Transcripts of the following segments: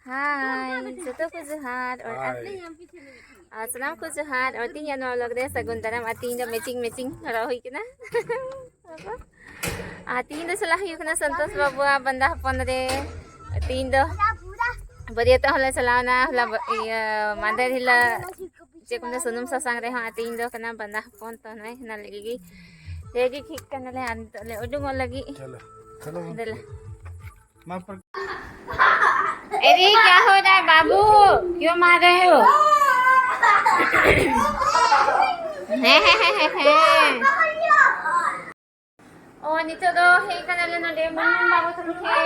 हाय जतो को जोहार और सलाम को जोहार और तीन नो लग रे सगुन दाराम आ तीन मैचिंग मैचिंग हरा होई केना आ तीन चला हुई केना संतोष बाबू बंदा हपन रे तीन बरियत हला चलावना हला मादर हिला जेकुन सुनुम ससांग रे हा तीन कना बंदा हपन तो नै ना लगी रेडी ठीक करना ले अंत ले उडुंग लगी चलो चलो दला अरे क्या हो रहा है बाबू क्यों मार रहे हो oh nito do hey kanala no de mun babu tum ke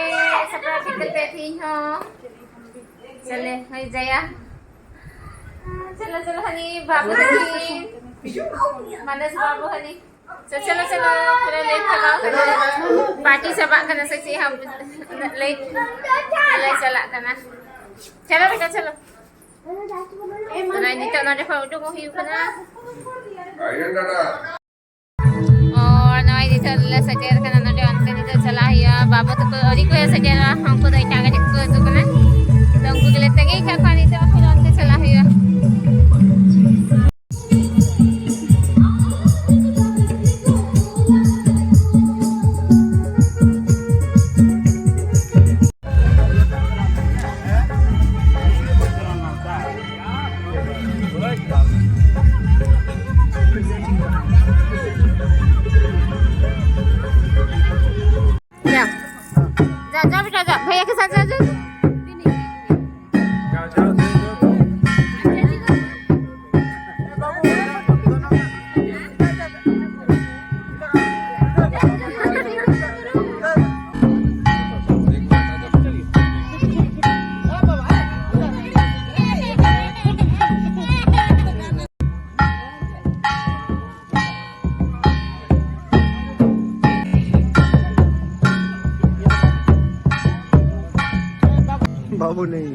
sapra tikal pe thi ho chale hai jaya चलो चलो हनी बाबू हनी मानस बाबू हनी चलो चलो पूरा लेट चलाओ पार्टी सबा करना से हम लेट चला करना चलो बेटा चलो नहीं तो ना देखो उठो को ही करना और नवाई दी चला सजेर करना ना दे अंत दी चला हिया बाबू तो और को सजेर हमको तो इटा गाड़ी को तो करना तो हमको के लेते गई क्या पानी तो फिर अंत चला हिया जा बेटा जा भैया के साथ जा बाबू नहीं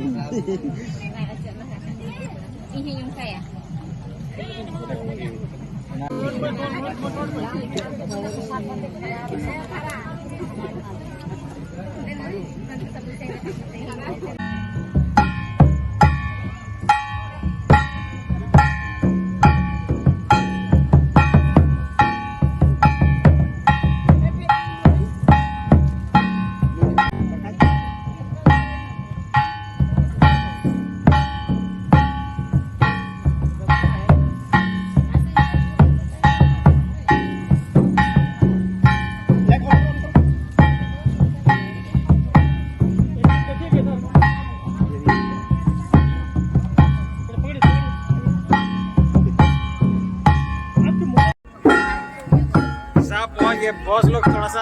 ini yung saya ये बॉस लोग थोड़ा सा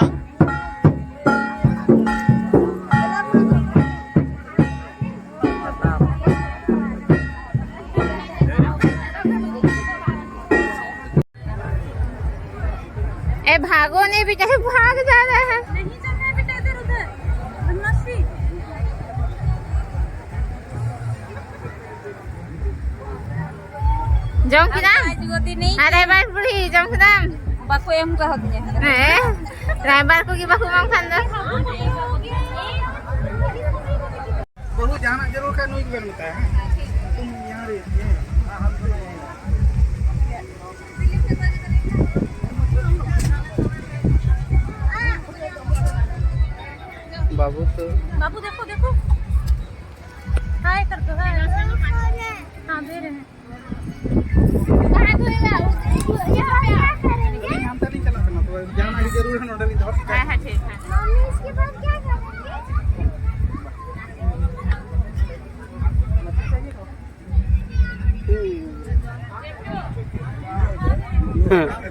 ए भागो नहीं बेटा भाग जा रहा है नहीं चलना है बेटा इधर उधर बदमाशी जाओ कि ना जुगती नहीं अरे बार बुढ़ी जाओ कि ना बाको एम कहत ने रायबार को की बाकू मांग खान दो बहुत जाना जरूर का नोई के होता है तुम यहां रहती है बाबू तो बाबू देखो देखो हाय कर दो हाय हां दे रहे हैं कहां धोएगा यहां पे हम तो नहीं चला करना तो जाना ही जरूर है नोडल इधर हां ठीक है मम्मी इसके बाद क्या करेंगे